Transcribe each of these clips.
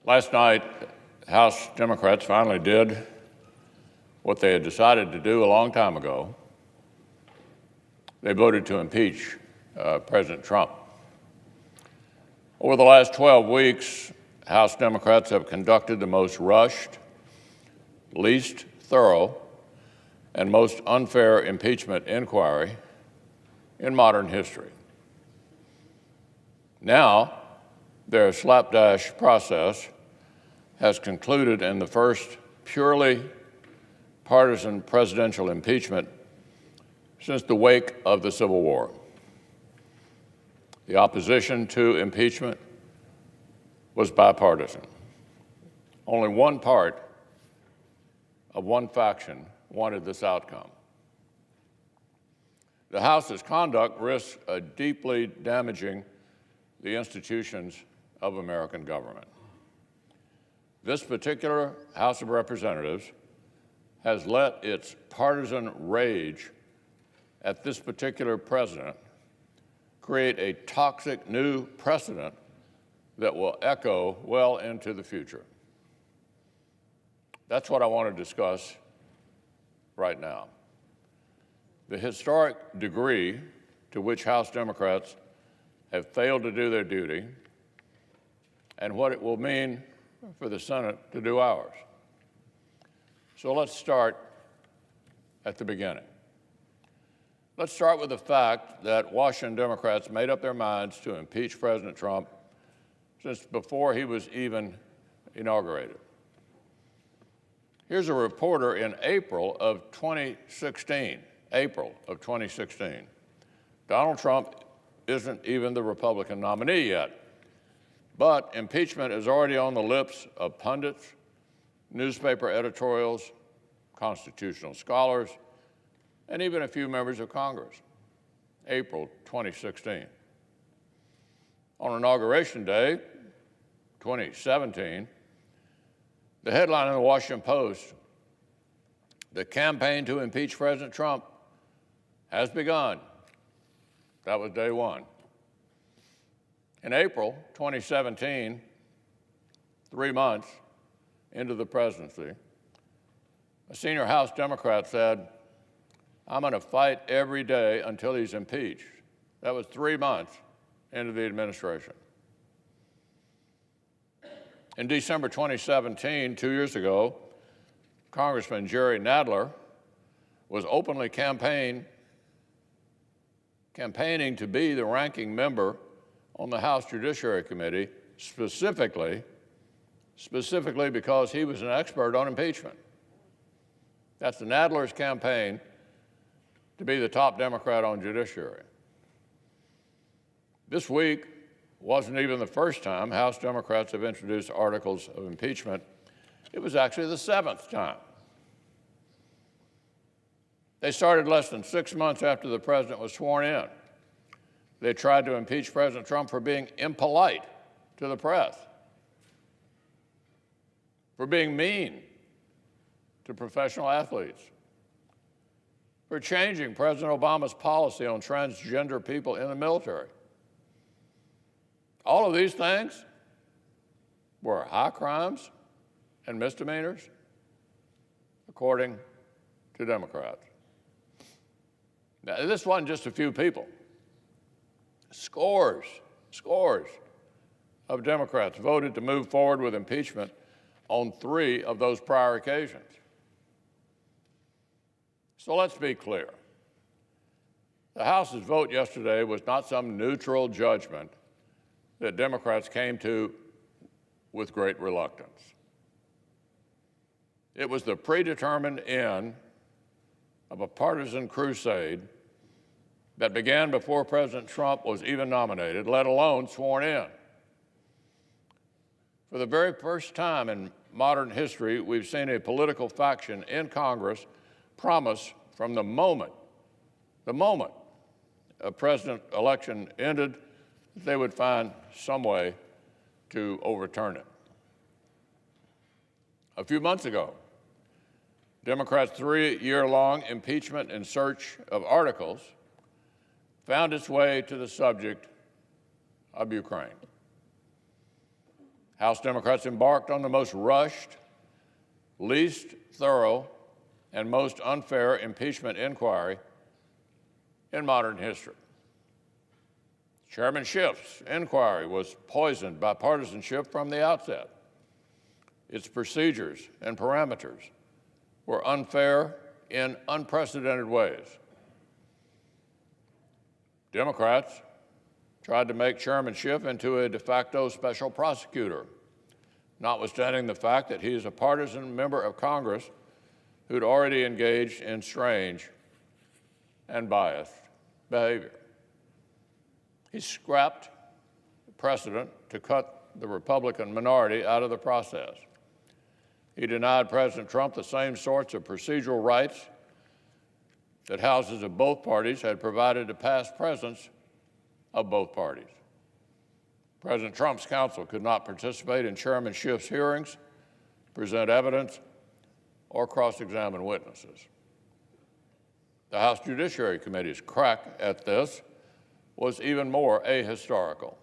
Last night, House Democrats finally did what they had decided to do a long time ago. They voted to impeach President Trump. Over the last 12 weeks, House Democrats have conducted the most rushed, least thorough, and most unfair impeachment inquiry in modern history. Now, their slapdash process has concluded in the first purely partisan presidential impeachment since the wake of the Civil War. The opposition to impeachment was bipartisan. Only one part of one faction wanted this outcome. The House's conduct risks deeply damaging the institutions of American government. This particular House of Representatives has let its partisan rage at this particular president create a toxic new precedent that will echo well into the future. That's what I want to discuss right now. The historic degree to which House Democrats have failed to do their duty and what it will mean for the Senate to do ours. So let's start at the beginning. Let's start with the fact that Washington Democrats made up their minds to impeach President Trump since before he was even inaugurated. Here's a reporter in April of 2016. Donald Trump isn't even the Republican nominee yet, but impeachment is already on the lips of pundits, newspaper editorials, constitutional scholars, and even a few members of Congress. April 2016. On Inauguration Day, 2017, the headline in the Washington Post, "The campaign to impeach President Trump has begun." That was day one. In April 2017, 3 months into the presidency, a senior House Democrat said, "I'm going to fight every day until he's impeached." That was 3 months into the administration. In December 2017, 2 years ago, Congressman Jerry Nadler was openly campaigning to be the ranking member on the House Judiciary Committee, specifically because he was an expert on impeachment. That's the Nadler's campaign to be the top Democrat on judiciary. This week wasn't even the first time House Democrats have introduced articles of impeachment. It was actually the 7th time. They started less than 6 months after the president was sworn in. They tried to impeach President Trump for being impolite to the press, for being mean to professional athletes, for changing President Obama's policy on transgender people in the military. All of these things were high crimes and misdemeanors, according to Democrats. Now, this wasn't just a few people. Scores of Democrats voted to move forward with impeachment on 3 of those prior occasions. So let's be clear. The House's vote yesterday was not some neutral judgment that Democrats came to with great reluctance. It was the predetermined end of a partisan crusade that began before President Trump was even nominated, let alone sworn in. For the very first time in modern history, we've seen a political faction in Congress promise from the moment a president election ended, that they would find some way to overturn it. A few months ago, Democrats' 3-year-long impeachment in search of articles found its way to the subject of Ukraine. House Democrats embarked on the most rushed, least thorough, and most unfair impeachment inquiry in modern history. Chairman Schiff's inquiry was poisoned by partisanship from the outset. Its procedures and parameters were unfair in unprecedented ways. Democrats tried to make Chairman Schiff into a de facto special prosecutor, notwithstanding the fact that he is a partisan member of Congress who'd already engaged in strange and biased behavior. He scrapped precedent to cut the Republican minority out of the process. He denied President Trump the same sorts of procedural rights that houses of both parties had provided to past presidents of both parties. President Trump's counsel could not participate in Chairman Schiff's hearings, present evidence, or cross-examine witnesses. The House Judiciary Committee's crack at this was even more ahistorical.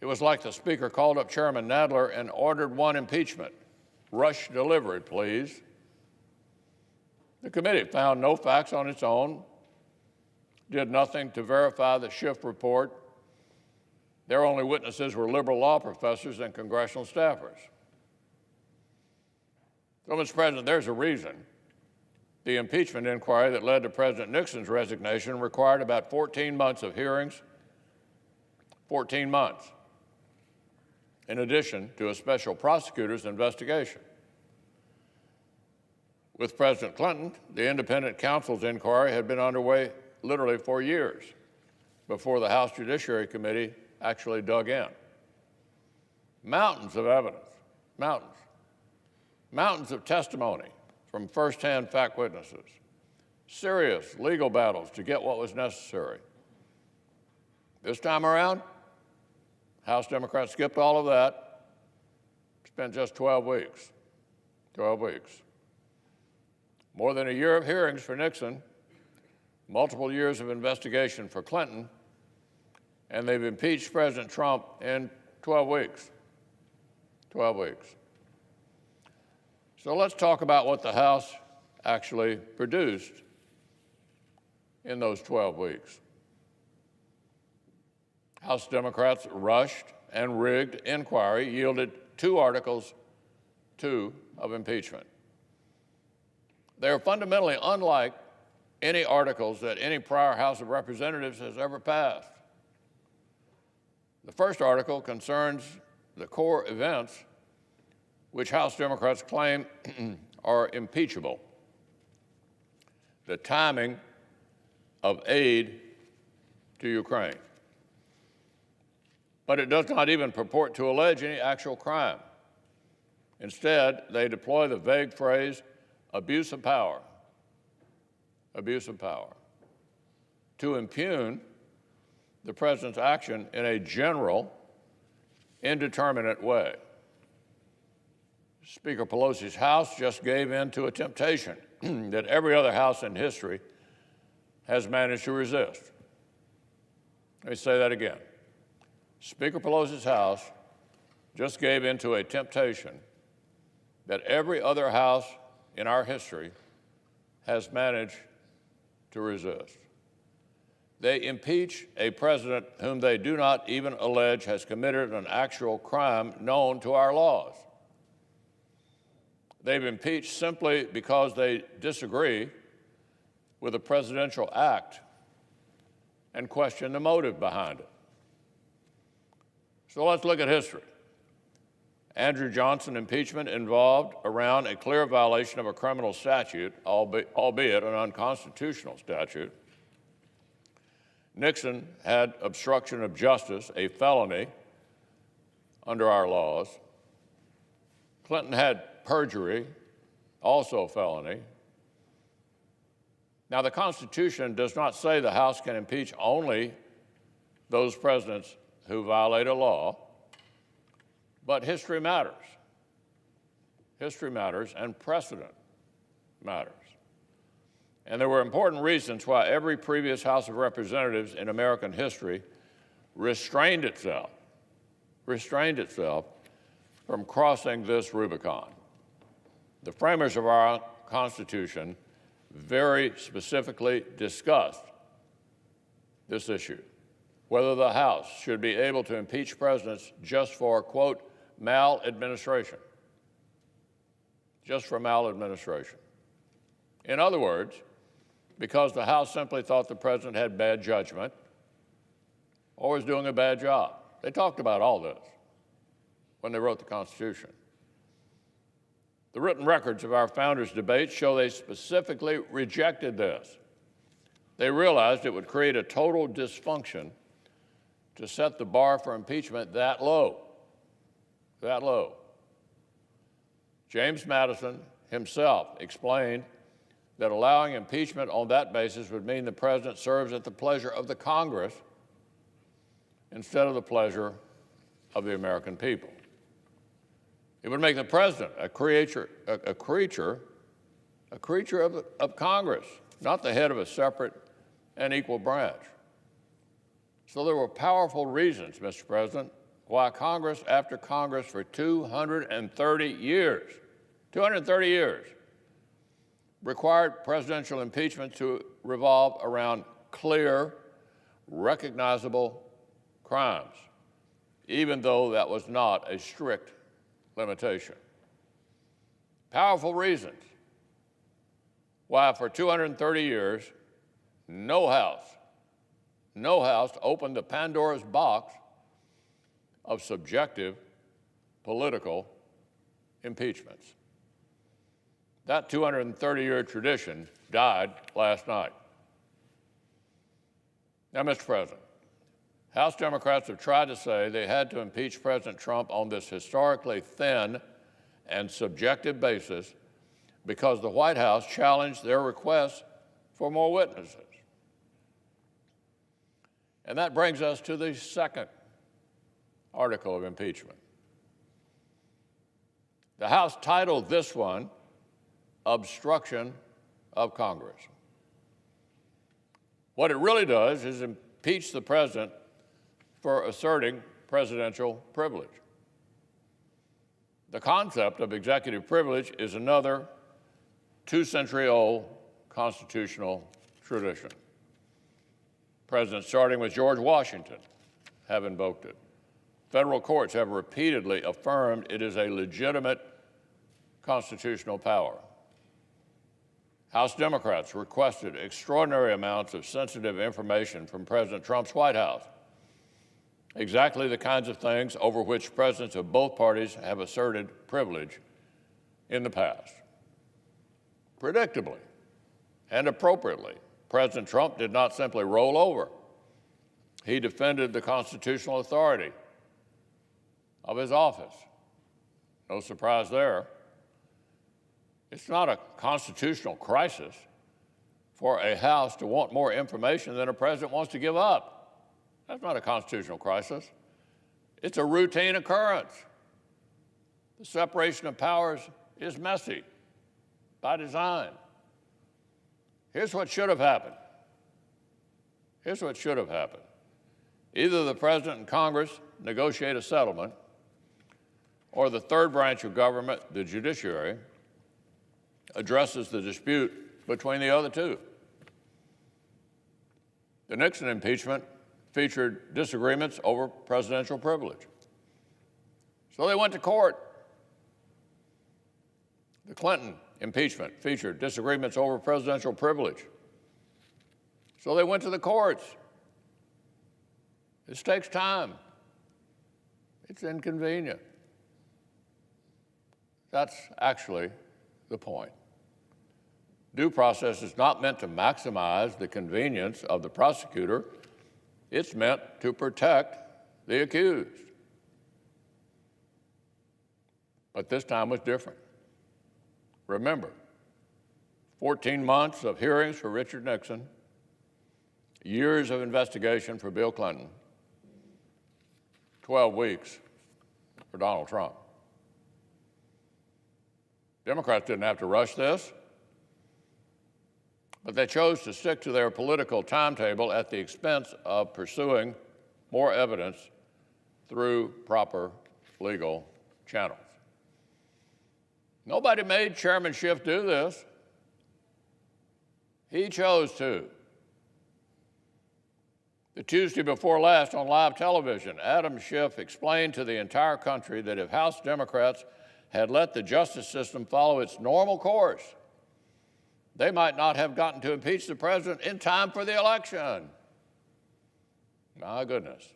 It was like the Speaker called up Chairman Nadler and ordered one impeachment. Rush delivery, please. The committee found no facts on its own, did nothing to verify the Schiff report. Their only witnesses were liberal law professors and congressional staffers. So, Mr. President, there's a reason the impeachment inquiry that led to President Nixon's resignation required about 14 months of hearings, 14 months, in addition to a special prosecutor's investigation. With President Clinton, the independent counsel's inquiry had been underway literally for years before the House Judiciary Committee actually dug in. Mountains of evidence, mountains of testimony from firsthand fact witnesses, serious legal battles to get what was necessary. This time around, House Democrats skipped all of that, spent just 12 weeks. 12 weeks. More than a year of hearings for Nixon, multiple years of investigation for Clinton, and they've impeached President Trump in 12 weeks. 12 weeks. So let's talk about what the House actually produced in those 12 weeks. House Democrats' rushed and rigged inquiry yielded two articles, of impeachment. They are fundamentally unlike any articles that any prior House of Representatives has ever passed. The first article concerns the core events which House Democrats claim are impeachable. The timing of aid to Ukraine. But it does not even purport to allege any actual crime. Instead, they deploy the vague phrase, abuse of power, to impugn the president's action in a general, indeterminate way. Speaker Pelosi's House just gave in to a temptation that every other House in history has managed to resist. Let me say that again. Speaker Pelosi's House just gave in to a temptation that every other House in our history has managed to resist. They impeach a president whom they do not even allege has committed an actual crime known to our laws. They've impeached simply because they disagree with a presidential act and question the motive behind it. So let's look at history. Andrew Johnson impeachment involved around a clear violation of a criminal statute, albeit an unconstitutional statute. Nixon had obstruction of justice, a felony under our laws. Clinton had perjury, also a felony. Now, the Constitution does not say the House can impeach only those presidents who violate a law, but history matters. History matters, and precedent matters. And there were important reasons why every previous House of Representatives in American history restrained itself restrained itself from crossing this Rubicon. The framers of our Constitution very specifically discussed this issue, whether the House should be able to impeach presidents just for, quote, maladministration. Just for maladministration. In other words, because the House simply thought the president had bad judgment or was doing a bad job. They talked about all this when they wrote the Constitution. The written records of our founders' debates show they specifically rejected this. They realized it would create a total dysfunction to set the bar for impeachment that low. That low. James Madison himself explained that allowing impeachment on that basis would mean the president serves at the pleasure of the Congress instead of the pleasure of the American people. It would make the president a creature of Congress, not the head of a separate and equal branch. So there were powerful reasons, Mr. President, why Congress after Congress for 230 years, required presidential impeachment to revolve around clear, recognizable crimes, even though that was not a strict limitation. Powerful reasons why for 230 years, no House opened the Pandora's box of subjective political impeachments. That 230-year tradition died last night. Now, Mr. President, House Democrats have tried to say they had to impeach President Trump on this historically thin and subjective basis because the White House challenged their request for more witnesses. And that brings us to the second article of impeachment. The House titled this one, Obstruction of Congress. What it really does is impeach the president for asserting presidential privilege. The concept of executive privilege is another 2-century-old constitutional tradition. Presidents, starting with George Washington, have invoked it. Federal courts have repeatedly affirmed it is a legitimate constitutional power. House Democrats requested extraordinary amounts of sensitive information from President Trump's White House, exactly the kinds of things over which presidents of both parties have asserted privilege in the past. Predictably and appropriately, President Trump did not simply roll over. He defended the constitutional authority of his office. No surprise there. It's not a constitutional crisis for a House to want more information than a president wants to give up. That's not a constitutional crisis. It's a routine occurrence. The separation of powers is messy by design. Here's what should have happened. Here's what should have happened. Either the president and Congress negotiate a settlement, or the third branch of government, the judiciary, addresses the dispute between the other two. The Nixon impeachment featured disagreements over presidential privilege. So they went to court. The Clinton impeachment featured disagreements over presidential privilege. So they went to the courts. This takes time. It's inconvenient. That's actually the point. Due process is not meant to maximize the convenience of the prosecutor. It's meant to protect the accused. But this time was different. Remember, 14 months of hearings for Richard Nixon, years of investigation for Bill Clinton, 12 weeks for Donald Trump. Democrats didn't have to rush this, but they chose to stick to their political timetable at the expense of pursuing more evidence through proper legal channels. Nobody made Chairman Schiff do this. He chose to. The Tuesday before last on live television, Adam Schiff explained to the entire country that if House Democrats had let the justice system follow its normal course, they might not have gotten to impeach the president in time for the election. My goodness.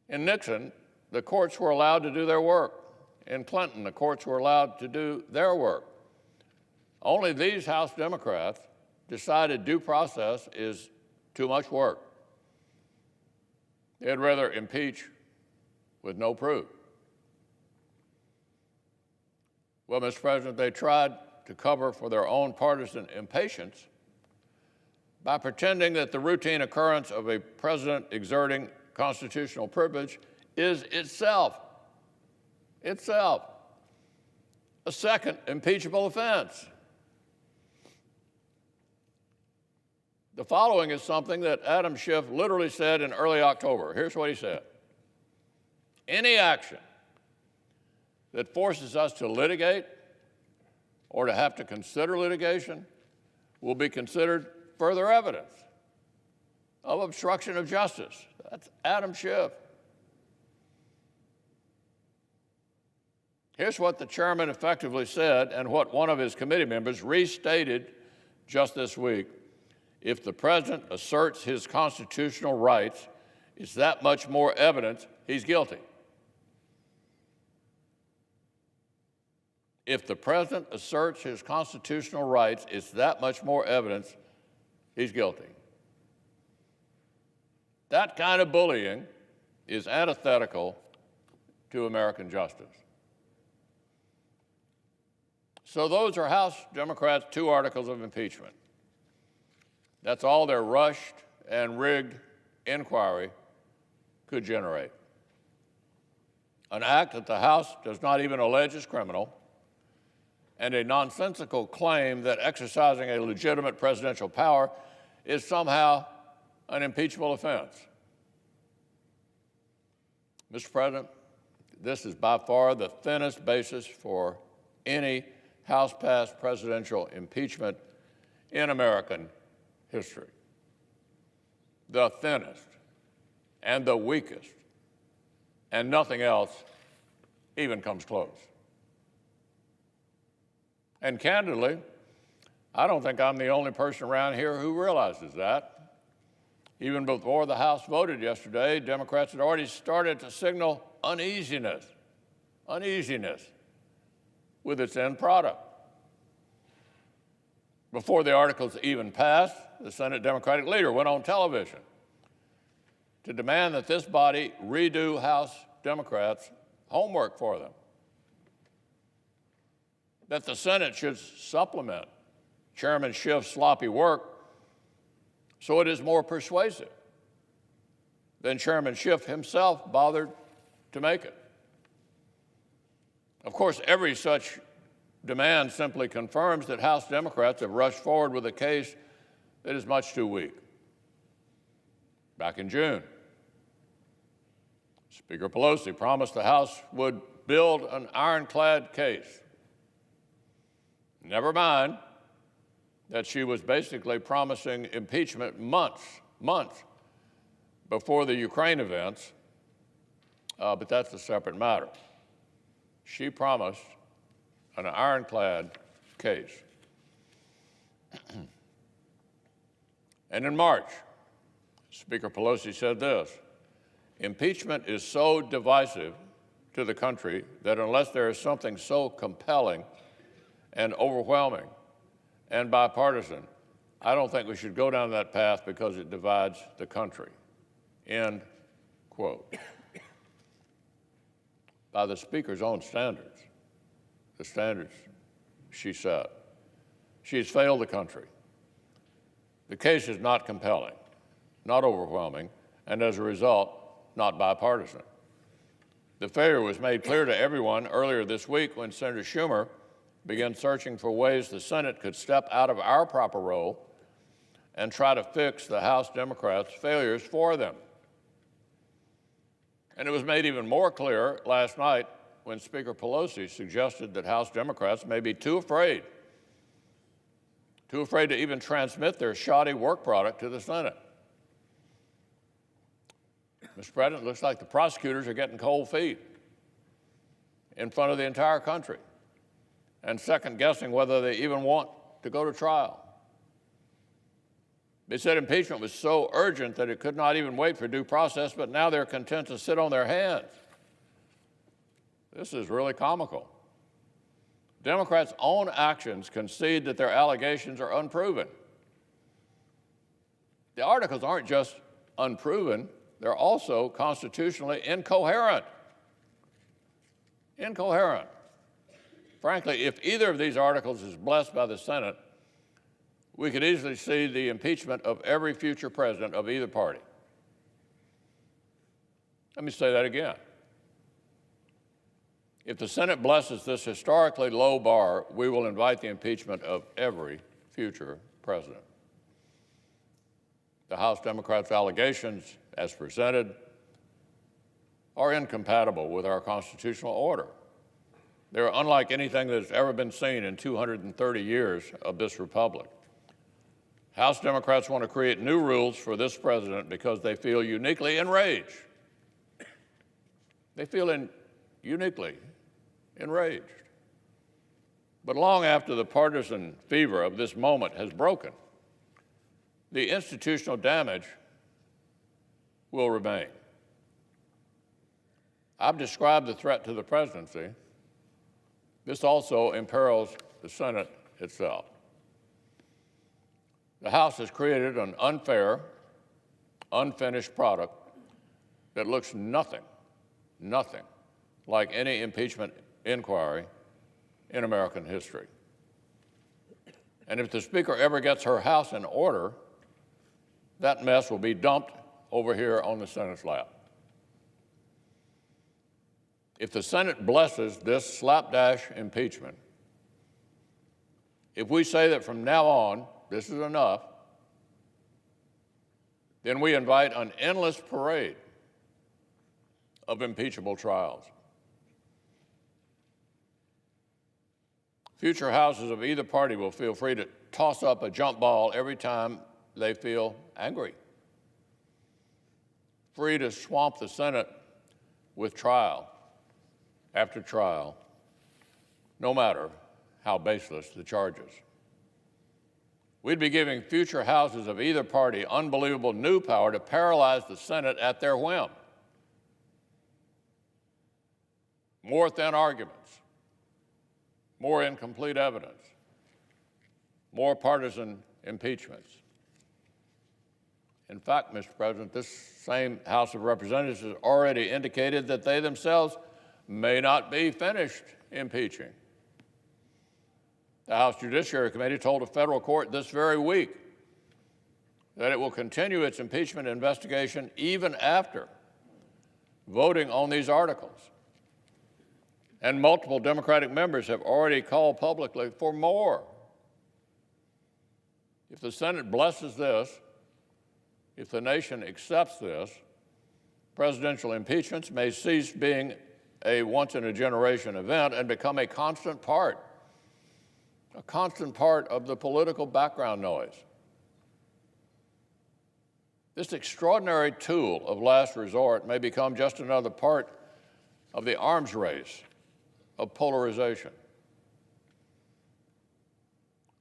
In Nixon, the courts were allowed to do their work. In Clinton, the courts were allowed to do their work. Only these House Democrats decided due process is too much work. They'd rather impeach with no proof. Well, Mr. President, they tried to cover for their own partisan impatience by pretending that the routine occurrence of a president exerting constitutional privilege is itself a second impeachable offense. The following is something that Adam Schiff literally said in early October. Here's what he said. Any action that forces us to litigate or to have to consider litigation will be considered further evidence of obstruction of justice. That's Adam Schiff. Here's what the chairman effectively said and what one of his committee members restated just this week. If the president asserts his constitutional rights, it's that much more evidence he's guilty. If the president asserts his constitutional rights, it's that much more evidence he's guilty. That kind of bullying is antithetical to American justice. So those are House Democrats' 2 articles of impeachment. That's all their rushed and rigged inquiry could generate. An act that the House does not even allege is criminal, and a nonsensical claim that exercising a legitimate presidential power is somehow an impeachable offense. Mr. President, this is by far the thinnest basis for any House-passed presidential impeachment in American history. The thinnest and the weakest, and nothing else even comes close. And candidly, I don't think I'm the only person around here who realizes that. Even before the House voted yesterday, Democrats had already started to signal uneasiness with its end product. Before the articles even passed, the Senate Democratic leader went on television to demand that this body redo House Democrats' homework for them, that the Senate should supplement Chairman Schiff's sloppy work so it is more persuasive than Chairman Schiff himself bothered to make it. Of course, every such demand simply confirms that House Democrats have rushed forward with a case that is much too weak. Back in June, Speaker Pelosi promised the House would build an ironclad case. Never mind that she was basically promising impeachment months before the Ukraine events, but that's a separate matter. She promised an ironclad case. And in March, Speaker Pelosi said this: impeachment is so divisive to the country that unless there is something so compelling and overwhelming and bipartisan, I don't think we should go down that path because it divides the country. End quote. By the Speaker's own standards, the standards she set, she has failed the country. The case is not compelling, not overwhelming, and as a result, not bipartisan. The failure was made clear to everyone earlier this week when Senator Schumer began searching for ways the Senate could step out of our proper role and try to fix the House Democrats' failures for them. And it was made even more clear last night when Speaker Pelosi suggested that House Democrats may be too afraid to even transmit their shoddy work product to the Senate. Mr. President, it looks like the prosecutors are getting cold feet in front of the entire country and second-guessing whether they even want to go to trial. They said impeachment was so urgent that it could not even wait for due process, but now they're content to sit on their hands. This is really comical. Democrats' own actions concede that their allegations are unproven. The articles aren't just unproven, they're also constitutionally incoherent. Incoherent. Frankly, if either of these articles is blessed by the Senate, we could easily see the impeachment of every future president of either party. Let me say that again. If the Senate blesses this historically low bar, we will invite the impeachment of every future president. The House Democrats' allegations, as presented, are incompatible with our constitutional order. They're unlike anything that has ever been seen in 230 years of this republic. House Democrats want to create new rules for this president because they feel uniquely enraged. They feel uniquely enraged. But long after the partisan fever of this moment has broken, the institutional damage will remain. I've described the threat to the presidency. This also imperils the Senate itself. The House has created an unfair, unfinished product that looks nothing like any impeachment inquiry in American history. And if the Speaker ever gets her House in order, that mess will be dumped over here on the Senate's lap. If the Senate blesses this slapdash impeachment, if we say that from now on, this is enough, then we invite an endless parade of impeachable trials. Future Houses of either party will feel free to toss up a jump ball every time they feel angry, free to swamp the Senate with trial after trial, no matter how baseless the charges. We'd be giving future Houses of either party unbelievable new power to paralyze the Senate at their whim. More thin arguments, more incomplete evidence, more partisan impeachments. In fact, Mr. President, this same House of Representatives has already indicated that they themselves may not be finished impeaching. The House Judiciary Committee told a federal court this very week that it will continue its impeachment investigation even after voting on these articles. And multiple Democratic members have already called publicly for more. If the Senate blesses this, if the nation accepts this, presidential impeachments may cease being a once-in-a-generation event and become a constant part of the political background noise. This extraordinary tool of last resort may become just another part of the arms race of polarization.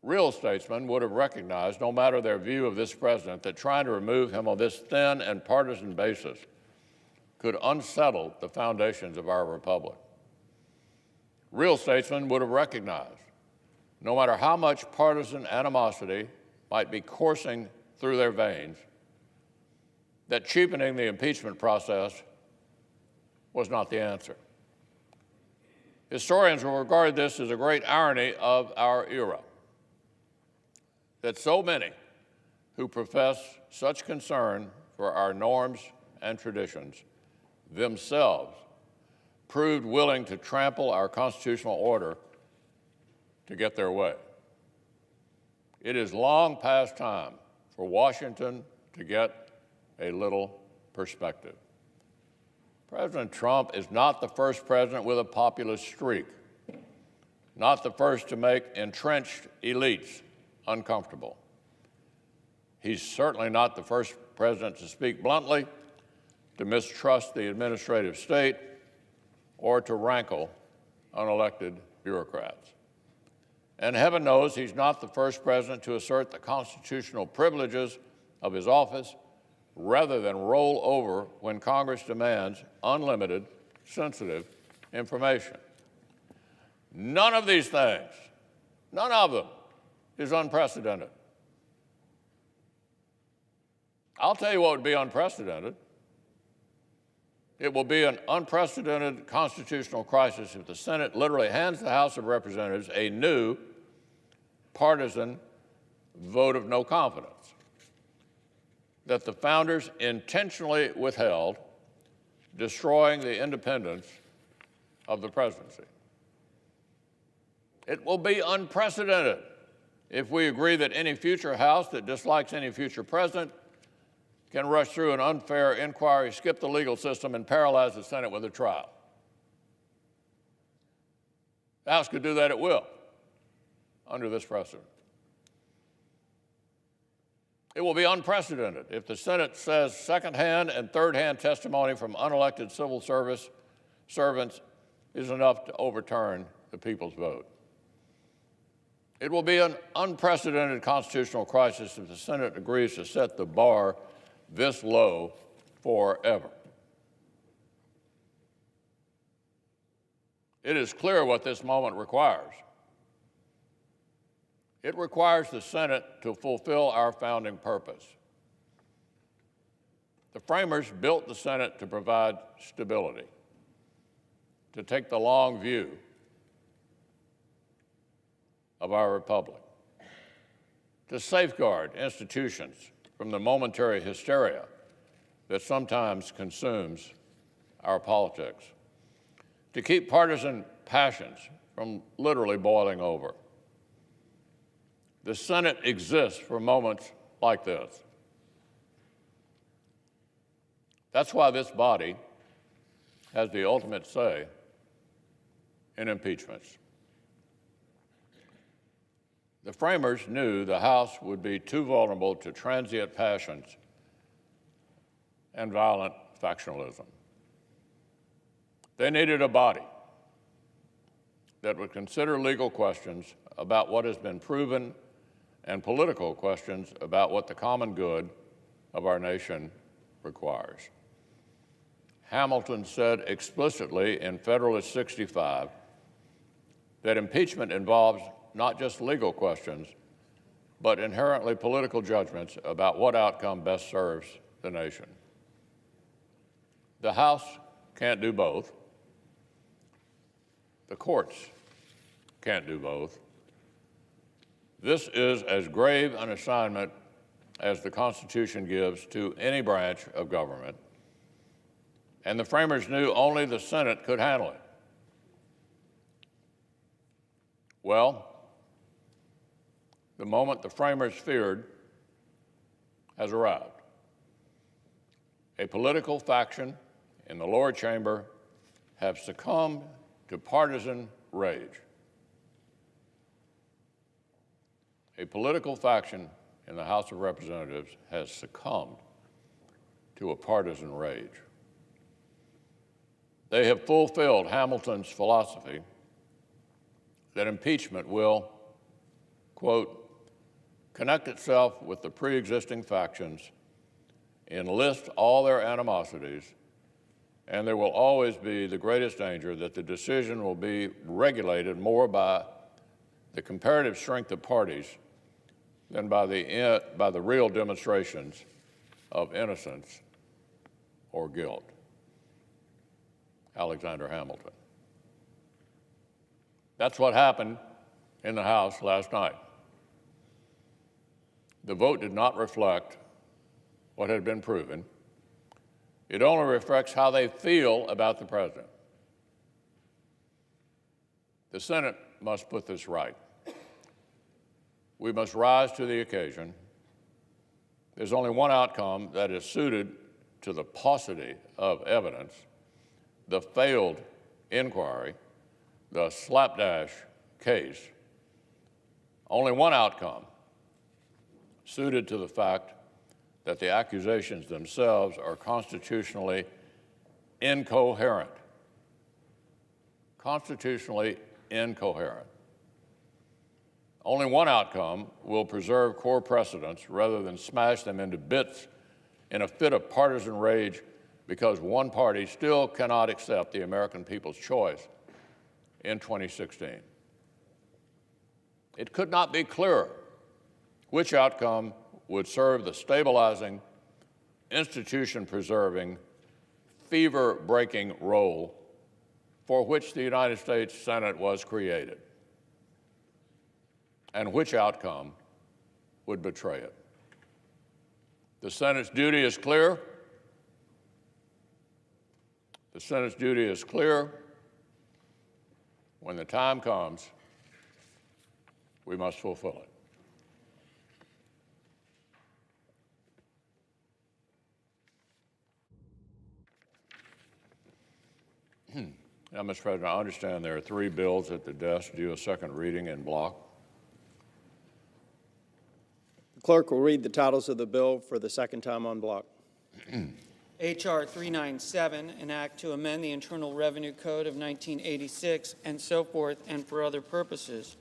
Real statesmen would have recognized, no matter their view of this president, that trying to remove him on this thin and partisan basis could unsettle the foundations of our republic. Real statesmen would have recognized, no matter how much partisan animosity might be coursing through their veins, that cheapening the impeachment process was not the answer. Historians will regard this as a great irony of our era, that so many who profess such concern for our norms and traditions themselves proved willing to trample our constitutional order to get their way. It is long past time for Washington to get a little perspective. President Trump is not the first president with a populist streak, not the first to make entrenched elites uncomfortable. He's certainly not the first president to speak bluntly, to mistrust the administrative state, or to rankle unelected bureaucrats. And heaven knows he's not the first president to assert the constitutional privileges of his office rather than roll over when Congress demands unlimited, sensitive information. None of these things, none of them, is unprecedented. I'll tell you what would be unprecedented. It will be an unprecedented constitutional crisis if the Senate literally hands the House of Representatives a new partisan vote of no confidence that the founders intentionally withheld, destroying the independence of the presidency. It will be unprecedented if we agree that any future House that dislikes any future president can rush through an unfair inquiry, skip the legal system, and paralyze the Senate with a trial. The House could do that at will under this precedent. It will be unprecedented if the Senate says second-hand and third-hand testimony from unelected civil service servants is enough to overturn the people's vote. It will be an unprecedented constitutional crisis if the Senate agrees to set the bar this low forever. It is clear what this moment requires. It requires the Senate to fulfill our founding purpose. The framers built the Senate to provide stability, to take the long view of our republic, to safeguard institutions from the momentary hysteria that sometimes consumes our politics, to keep partisan passions from literally boiling over. The Senate exists for moments like this. That's why this body has the ultimate say in impeachments. The framers knew the House would be too vulnerable to transient passions and violent factionalism. They needed a body that would consider legal questions about what has been proven and political questions about what the common good of our nation requires. Hamilton said explicitly in Federalist 65 that impeachment involves not just legal questions, but inherently political judgments about what outcome best serves the nation. The House can't do both. The courts can't do both. This is as grave an assignment as the Constitution gives to any branch of government, and the framers knew only the Senate could handle it. Well, the moment the framers feared has arrived. A political faction in the lower chamber have succumbed to partisan rage. A political faction in the House of Representatives has succumbed to a partisan rage. They have fulfilled Hamilton's philosophy that impeachment will, quote, connect itself with the pre-existing factions, enlist all their animosities, and there will always be the greatest danger that the decision will be regulated more by the comparative strength of parties than by the real demonstrations of innocence or guilt. Alexander Hamilton. That's what happened in the House last night. The vote did not reflect what had been proven. It only reflects how they feel about the president. The Senate must put this right. We must rise to the occasion. There's only one outcome that is suited to the paucity of evidence the failed inquiry, the slapdash case, only one outcome suited to the fact that the accusations themselves are constitutionally incoherent. Constitutionally incoherent. Only one outcome will preserve core precedents rather than smash them into bits in a fit of partisan rage because one party still cannot accept the American people's choice in 2016. It could not be clearer which outcome would serve the stabilizing, institution-preserving, fever-breaking role for which the United States Senate was created, and which outcome would betray it. The Senate's duty is clear. The Senate's duty is clear. When the time comes, we must fulfill it. Now, Mr. President, I understand there are 3 bills at the desk due a second reading in block. The clerk will read the titles of the bill for the second time on block. H.R. 397, an act to amend the Internal Revenue Code of 1986, and so forth, and for other purposes.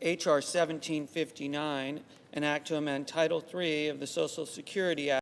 H.R. 1759, an act to amend Title III of the Social Security Act